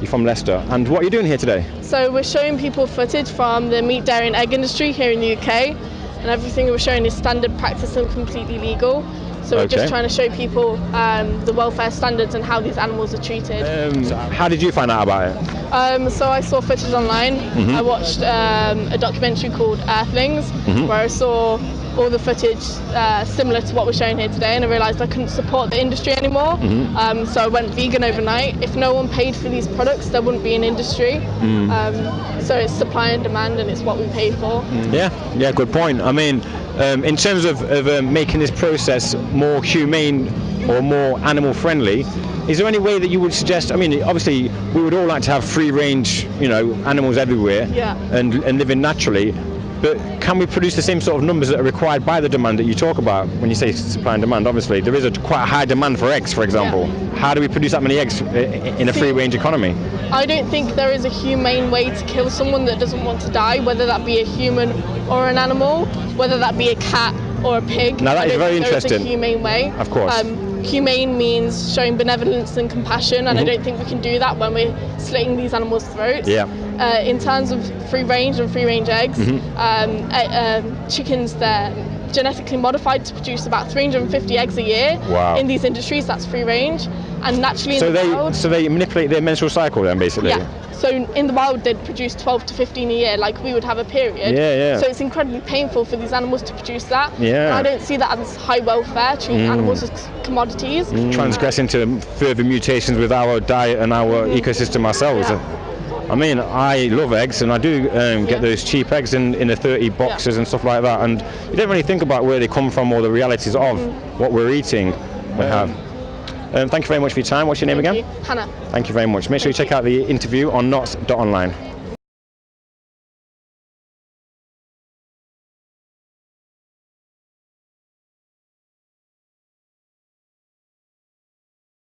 You're from Leicester. And what are you doing here today? So we're showing people footage from the meat, dairy and egg industry here in the UK, and everything we're showing is standard practice and completely legal. So we're just trying to show people the welfare standards and how these animals are treated. How did you find out about it? So I saw footage online. I watched a documentary called Earthlings, where I saw all the footage similar to what we're showing here today, and I realised I couldn't support the industry anymore. So I went vegan overnight. If no one paid for these products, there wouldn't be an industry. So it's supply and demand, and it's what we pay for. Yeah, good point. I mean, in terms of making this process more humane or more animal friendly, is there any way that you would suggest? I mean, obviously we would all like to have free range, animals everywhere, and living naturally. But can we produce the same sort of numbers that are required by the demand that you talk about when you say supply and demand? Obviously, there is quite a high demand for eggs, for example. How do we produce that many eggs in a free-range economy? I don't think there is a humane way to kill someone that doesn't want to die, whether that be a human or an animal, whether that be a cat or a pig. Now that is very interesting. There is a humane way. Of course. Humane means showing benevolence and compassion, and I don't think we can do that when we're slitting these animals' throats. In terms of free range and free range eggs, chickens, they're genetically modified to produce about 350 eggs a year. In these industries. That's free range, and naturally in the wild. So they manipulate their menstrual cycle then, basically. So in the wild they'd produce 12 to 15 a year, like we would have a period. So it's incredibly painful for these animals to produce that. And I don't see that as high welfare, treating animals as commodities. Transgress into further mutations with our diet and our ecosystem ourselves. I mean, I love eggs, and I do get those cheap eggs in the 30 boxes and stuff like that, and you don't really think about where they come from or the realities of what we're eating. Thank you very much for your time. What's your name again? Hannah. Thank you very much. Make sure you check out the interview on nots.online.